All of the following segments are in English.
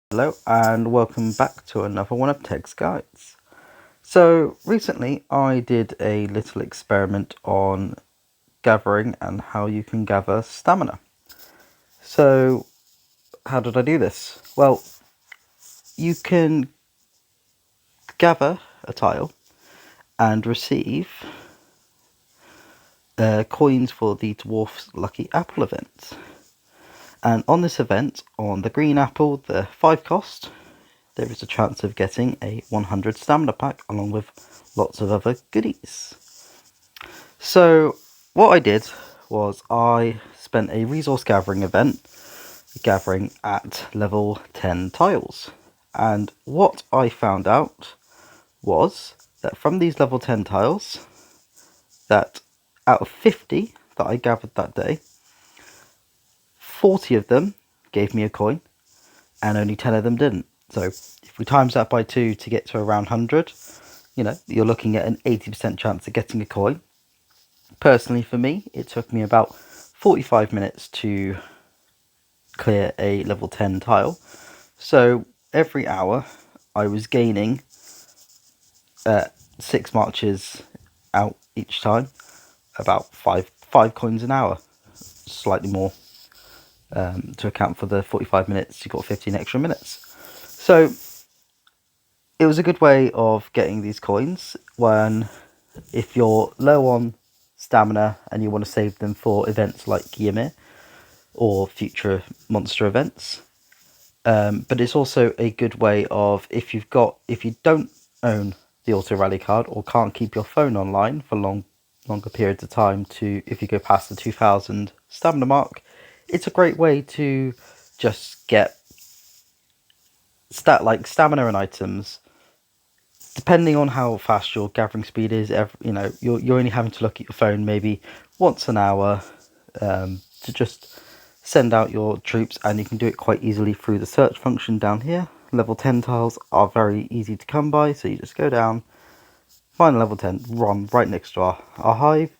Hello and welcome back to another one of Teg's Guides. So recently I did a little experiment on gathering and how you can gather stamina. So how did I do this? Well, you can gather a tile and receive coins for the Dwarf's Lucky Apple event. And on this event, on the green apple, the 5 cost, there is a chance of getting a 100 stamina pack along with lots of other goodies. So what I did was I spent a resource gathering event gathering at level 10 tiles, and what I found out was that from these level 10 tiles, that out of 50 that I gathered that day, 40 of them gave me a coin and only 10 of them didn't. So if we times that by 2 to get to around 100, you're looking at an 80% chance of getting a coin. Personally, for me, it took me about 45 minutes to clear a level 10 tile. So every hour I was gaining 6 marches out each time, about five coins an hour, slightly more to account for the 45 minutes. You got 15 extra minutes. So it was a good way of getting these coins when, if you're low on stamina and you want to save them for events like Ymir or future monster events. But it's also a good way of, if you don't own the auto rally card or can't keep your phone online for longer periods of time, if you go past the 2000 stamina mark, it's a great way to just get stamina and items. Depending on how fast your gathering speed is, you're only having to look at your phone maybe once an hour to just send out your troops, and you can do it quite easily through the search function down here. Level 10 tiles are very easy to come by, so you just go down, find a level 10, run right next to our hive,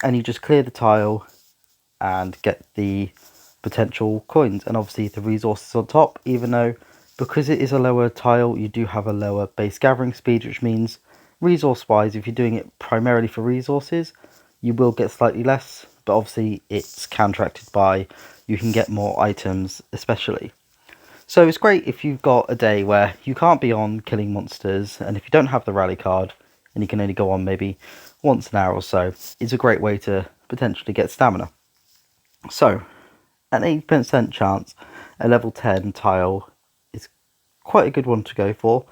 and you just clear the tile and get the potential coins, and obviously the resources on top, even though because it is a lower tile you do have a lower base gathering speed, which means resource wise, if you're doing it primarily for resources, you will get slightly less, but obviously it's counteracted by you can get more items especially. So it's great if you've got a day where you can't be on killing monsters, and if you don't have the rally card and you can only go on maybe once an hour or so, it's a great way to potentially get stamina. So an 80% chance a level 10 tile is quite a good one to go for,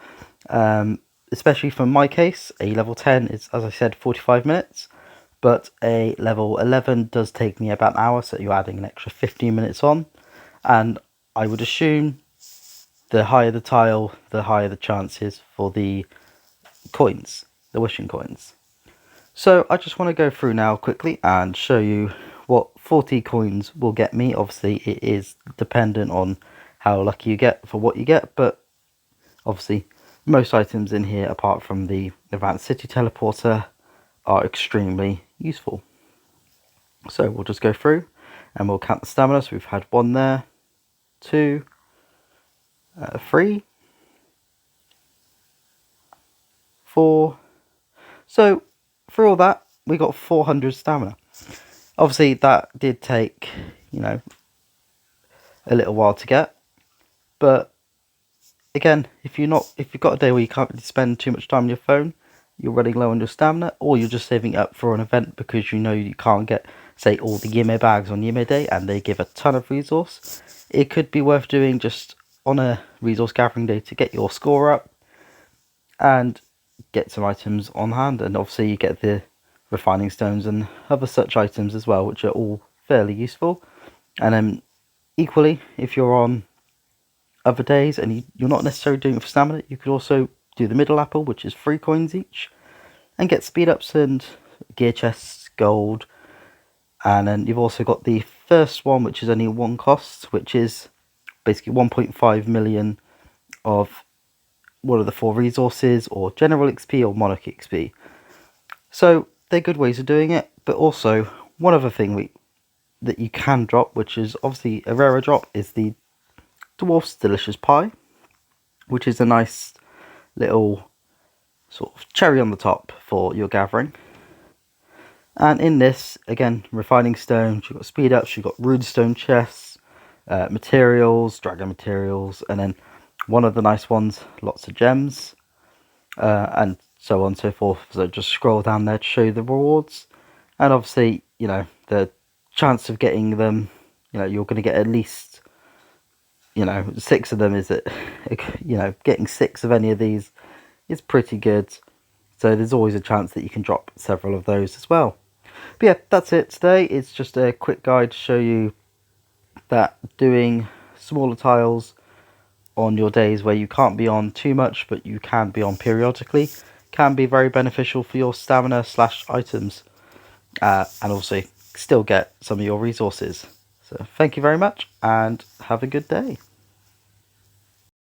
especially for my case. A level 10 is, as I said, 45 minutes, but a level 11 does take me about an hour, so you're adding an extra 15 minutes on, and I would assume the higher the tile, the higher the chances for the coins, the wishing coins. So I just want to go through now quickly and show you what 40 coins will get me. Obviously it is dependent on how lucky you get for what you get, but obviously most items in here apart from the advanced city teleporter are extremely useful. So we'll just go through and we'll count the stamina. So we've had 1 there, 2, 3, 4. So for all that we got 400 stamina. Obviously that did take, a little while to get, but again, if you've got a day where you can't really spend too much time on your phone, you're running low on your stamina, or you're just saving up for an event because you know you can't get, say, all the Ymir bags on Ymir Day and they give a ton of resource, it could be worth doing just on a resource gathering day to get your score up and get some items on hand. And obviously you get the refining stones and other such items as well, which are all fairly useful. And then equally, if you're on other days and you're not necessarily doing it for stamina, you could also do the middle apple, which is 3 coins each, and get speed ups and gear chests, gold. And then you've also got the first one, which is only 1 cost, which is basically 1.5 million of one of the 4 resources, or general XP or monarch XP. So they're good ways of doing it. But also one other thing that you can drop, which is obviously a rarer drop, is the Dwarf's Delicious Pie. which is a nice little sort of cherry on the top for your gathering. And in this, again, refining stones, you've got speed ups, you've got runestone chests, materials, dragon materials, and then one of the nice ones, lots of gems, and so on and so forth. So just scroll down there to show you the rewards, and obviously, you know, the chance of getting them, you know, you're going to get at least, you know, 6 of them. Is it, you know, getting 6 of any of these is pretty good. So there's always a chance that you can drop several of those as well. But yeah, that's it today. It's just a quick guide to show you that doing smaller tiles on your days where you can't be on too much but you can be on periodically can be very beneficial for your stamina slash items, and also still get some of your resources. So thank you very much and have a good day.